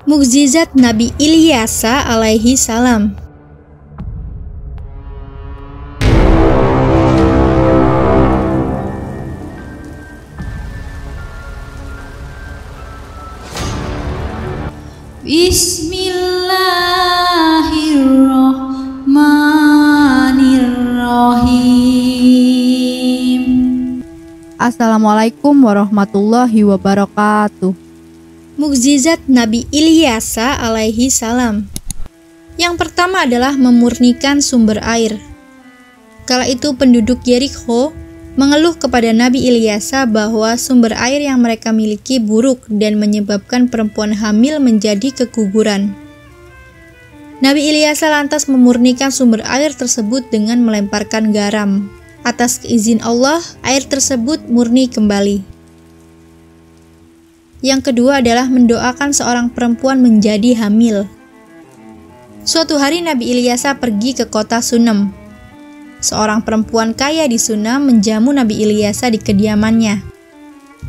Mukjizat Nabi Ilyasa alaihi salam. Bismillahirrahmanirrahim. Assalamualaikum warahmatullahi wabarakatuh. Mukjizat Nabi Ilyasa alaihi salam. Yang pertama adalah memurnikan sumber air. Kala itu penduduk Yerikho mengeluh kepada Nabi Ilyasa bahwa sumber air yang mereka miliki buruk dan menyebabkan perempuan hamil menjadi keguguran. Nabi Ilyasa lantas memurnikan sumber air tersebut dengan melemparkan garam. Atas izin Allah, air tersebut murni kembali. Yang kedua adalah mendoakan seorang perempuan menjadi hamil. Suatu hari Nabi Ilyasa pergi ke kota Sunem. Seorang perempuan kaya di Sunem menjamu Nabi Ilyasa di kediamannya.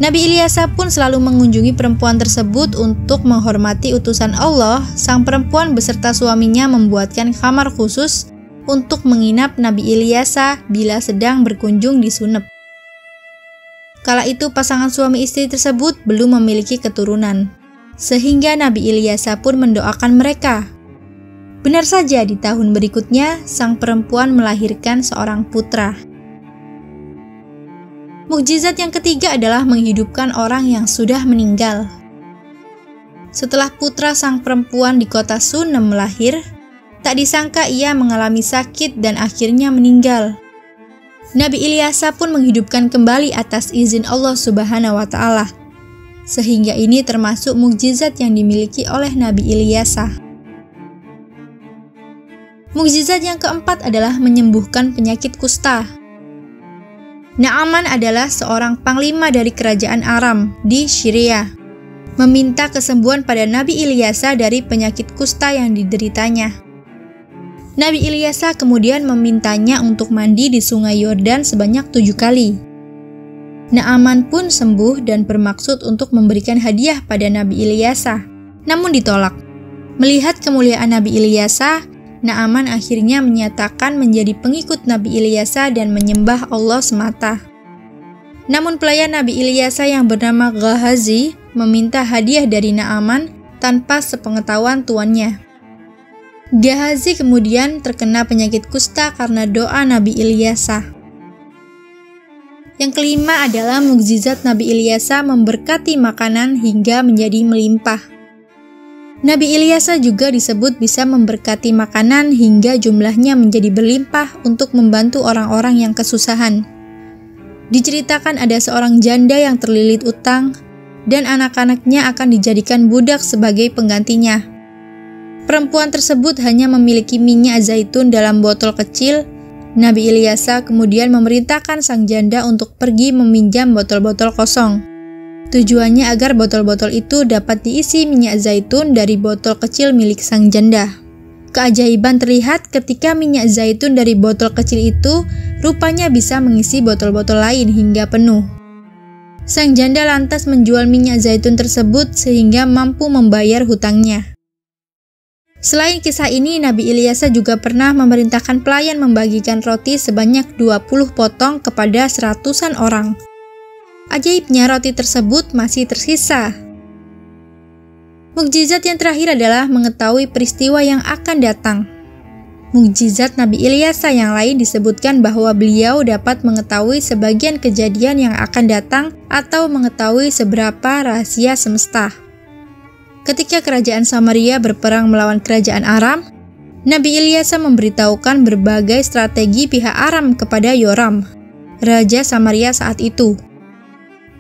Nabi Ilyasa pun selalu mengunjungi perempuan tersebut untuk menghormati utusan Allah. Sang perempuan beserta suaminya membuatkan kamar khusus untuk menginap Nabi Ilyasa bila sedang berkunjung di Sunem. Kala itu pasangan suami istri tersebut belum memiliki keturunan, sehingga Nabi Ilyasa pun mendoakan mereka. Benar saja, di tahun berikutnya sang perempuan melahirkan seorang putra. Mukjizat yang ketiga adalah menghidupkan orang yang sudah meninggal. Setelah putra sang perempuan di kota Sunem lahir, tak disangka ia mengalami sakit dan akhirnya meninggal. Nabi Ilyasa pun menghidupkan kembali atas izin Allah Subhanahu wa Ta'ala, sehingga ini termasuk mukjizat yang dimiliki oleh Nabi Ilyasa. Mukjizat yang keempat adalah menyembuhkan penyakit kusta. Naaman adalah seorang panglima dari kerajaan Aram di Syria, meminta kesembuhan pada Nabi Ilyasa dari penyakit kusta yang dideritanya. Nabi Ilyasa kemudian memintanya untuk mandi di sungai Yordan sebanyak 7 kali. Naaman pun sembuh dan bermaksud untuk memberikan hadiah pada Nabi Ilyasa, namun ditolak. Melihat kemuliaan Nabi Ilyasa, Naaman akhirnya menyatakan menjadi pengikut Nabi Ilyasa dan menyembah Allah semata. Namun pelayan Nabi Ilyasa yang bernama Gehazi meminta hadiah dari Naaman tanpa sepengetahuan tuannya. Gehazi kemudian terkena penyakit kusta karena doa Nabi Ilyasa. Yang kelima adalah mukjizat Nabi Ilyasa memberkati makanan hingga menjadi melimpah. Nabi Ilyasa juga disebut bisa memberkati makanan hingga jumlahnya menjadi berlimpah untuk membantu orang-orang yang kesusahan. Diceritakan ada seorang janda yang terlilit utang dan anak-anaknya akan dijadikan budak sebagai penggantinya. Perempuan tersebut hanya memiliki minyak zaitun dalam botol kecil. Nabi Ilyasa kemudian memerintahkan sang janda untuk pergi meminjam botol-botol kosong. Tujuannya agar botol-botol itu dapat diisi minyak zaitun dari botol kecil milik sang janda. Keajaiban terlihat ketika minyak zaitun dari botol kecil itu rupanya bisa mengisi botol-botol lain hingga penuh. Sang janda lantas menjual minyak zaitun tersebut sehingga mampu membayar hutangnya. Selain kisah ini, Nabi Ilyasa juga pernah memerintahkan pelayan membagikan roti sebanyak 20 potong kepada seratusan orang. Ajaibnya roti tersebut masih tersisa. Mukjizat yang terakhir adalah mengetahui peristiwa yang akan datang. Mukjizat Nabi Ilyasa yang lain disebutkan bahwa beliau dapat mengetahui sebagian kejadian yang akan datang atau mengetahui seberapa rahasia semesta. Ketika kerajaan Samaria berperang melawan kerajaan Aram, Nabi Ilyasa memberitahukan berbagai strategi pihak Aram kepada Yoram, raja Samaria saat itu.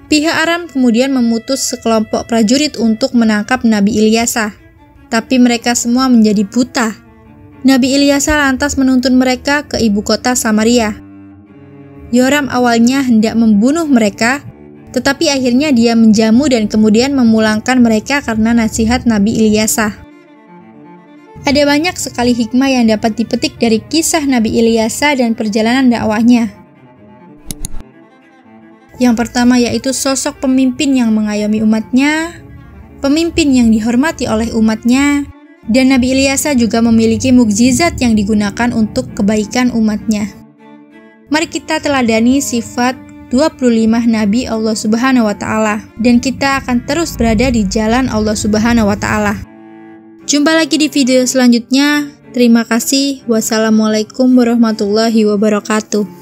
Pihak Aram kemudian memutus sekelompok prajurit untuk menangkap Nabi Ilyasa, tapi mereka semua menjadi buta. Nabi Ilyasa lantas menuntun mereka ke ibu kota Samaria. Yoram awalnya hendak membunuh mereka, tetapi akhirnya dia menjamu dan kemudian memulangkan mereka karena nasihat Nabi Ilyasa. Ada banyak sekali hikmah yang dapat dipetik dari kisah Nabi Ilyasa dan perjalanan dakwahnya. Yang pertama yaitu sosok pemimpin yang mengayomi umatnya. pemimpin yang dihormati oleh umatnya, dan Nabi Ilyasa juga memiliki mukjizat yang digunakan untuk kebaikan umatnya. Mari kita teladani sifat 25 Nabi Allah Subhanahu wa Ta'ala, dan kita akan terus berada di jalan Allah Subhanahu wa Ta'ala. Jumpa lagi di video selanjutnya. Terima kasih. Wassalamualaikum warahmatullahi wabarakatuh.